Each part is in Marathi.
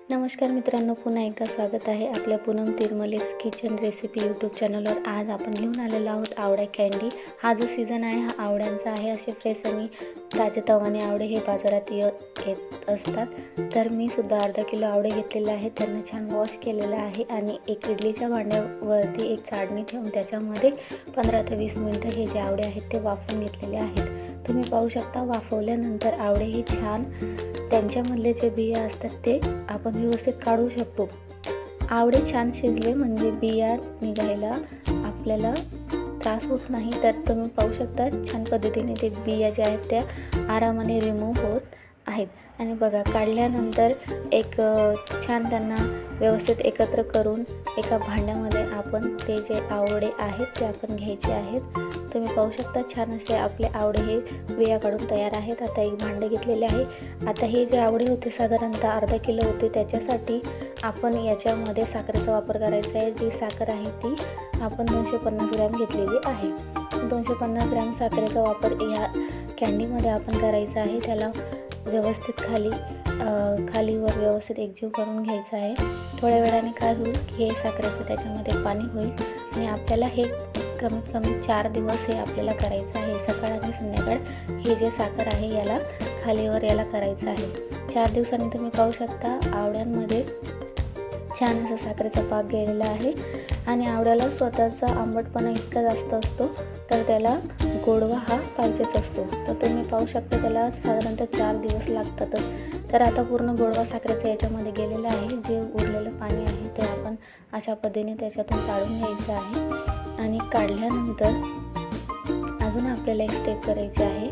नमस्कार मित्रांनो, पुन्हा एकदा स्वागत आहे आपल्या पूनम तिरमलेस किचन रेसिपी यूट्यूब चॅनलवर। आज आपण घेऊन आलेलो आहोत आवळा कँडी। हा जो सीझन आहे हा आवळ्यांचा आहे। असे फ्रेश आणि ताजेतवाने आवळे हे बाजारात येत असतात। तर मी सुद्धा अर्धा किलो आवळे घेतलेले आहेत। त्यांना छान वॉश केलेलं आहे आणि एक इडलीच्या भांड्यावरती एक चाळणी ठेवून त्याच्यामध्ये 15 ते 20 मिनिटं हे जे आवळे आहेत ते वाफवून घेतलेले आहेत। तुम्ही पाहू शकता, वाफवल्यानंतर आवळे हे छान त्यांच्यामधले जे बिया असतात ते आपण व्यवस्थित काढू शकतो। आवळे छान शिजले म्हणजे बिया निघायला आपल्याला त्रास होत नाही। तर तुम्ही पाहू शकता छान पद्धतीने ते बिया जे आहेत त्या आरामाने रिमूव्ह होत आहेत। आणि बघा, काढल्यानंतर एक छान त्यांना व्यवस्थित एकत्र करून एका भांड्यामध्ये आपण ते जे आवळे आहेत ते आपण घ्यायचे आहेत। तुम्ही पाहू शकता छान असे आपले आवळे हे बिया काढून तयार आहेत। आता एक भांडे घेतलेले आहे। आता हे जे आवळे होते साधारणतः अर्धा किलो होते, त्याच्यासाठी आपण याच्यामध्ये साखरेचा वापर करायचा आहे। जी साखर आहे ती आपण 250 ग्रॅम घेतलेली आहे। 250 ग्रॅम साखरेचा वापर या कँडीमध्ये आपण करायचा आहे। त्याला व्यवस्थित खालीवर व्यवस्थित एकजीव करून घ्यायचा आहे। थोड्या वेळाने काय होईल की हे साखरेचं त्याच्यामध्ये पाणी होईल आणि आपल्याला हे कमीत कमी 4 दिवस हे आपल्याला करायचं आहे। सकाळ आणि संध्याकाळ हे जे साखर आहे याला खालीवर याला करायचं आहे। 4 दिवसांनी तुम्ही पाहू शकता आवळ्यांमध्ये छान असा साखरेचा पाक गेलेला आहे आणि आवळ्याला स्वतःचा आंबटपणा इतका जास्त असतो तर त्याला गोडवा हा पाहिजेच असतो। तर तुम्ही पाहू शकता त्याला साधारणतः 4 दिवस लागतातच। तर आता पूर्ण गोडवा साखरेचा याच्यामध्ये गेलेला आहे। जे उरलेलं पाणी आहे ते आपण अशा पद्धतीने त्याच्यातून काढून घ्यायचं आहे। आणि काढल्यानंतर अजून आपल्याला एक स्टेप करायची आहे।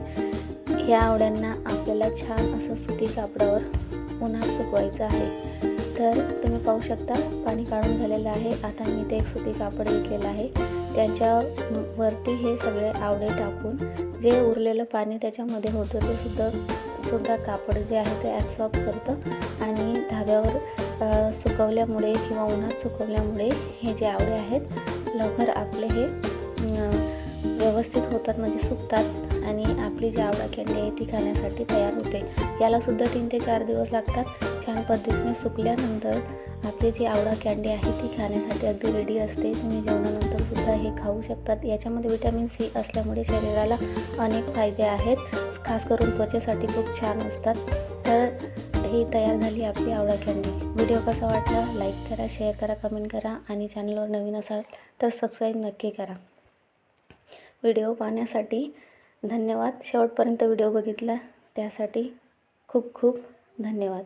ह्या आवळ्यांना आपल्याला छान असं सुती कापडावर उन्हात सुकवायचं आहे। तर तुम्ही पाहू शकता पाणी काढून झालेलं आहे। आता मी ते एक सुती कापड घेतलेलं आहे, त्याच्यावरती हे सगळे आवळे टाकून जे उरलेलं पाणी त्याच्यामध्ये होतं ते सुद्धा कापड जे आहे ते ॲब्सॉर्ब करतं आणि धाब्यावर सुकवल्यामुळे किंवा उन्हात सुकवल्यामुळे हे जे आवळे आहेत लवकर आपले हे व्यवस्थित होतात, म्हणजे सुकतात आणि आपली जी आवळा कँडी आहे ती खाण्यासाठी तयार होते। याला सुद्धा 3 ते 4 दिवस लागतात। छान पद्धतीने सुकल्यानंतर आपली जी आवळा कँडी आहे ती खाण्यासाठी अगदी रेडी असते। तुम्ही जेवणानंतर सुद्धा हे खाऊ शकतात। याच्यामध्ये विटॅमिन सी असल्यामुळे शरीराला अनेक फायदे आहेत, खास करून त्वचेसाठी खूप छान असतात। तर ही तयार झाली आपली आवळा कँडी। व्हिडिओ कसा वाटला लाईक करा, शेअर करा, कमेंट करा आणि चॅनलवर नवीन असाल तर सबस्क्राईब नक्की करा। व्हिडिओ पाहण्यासाठी धन्यवाद। शेवटपर्यंत व्हिडिओ बघितला त्यासाठी खूप खूप धन्यवाद।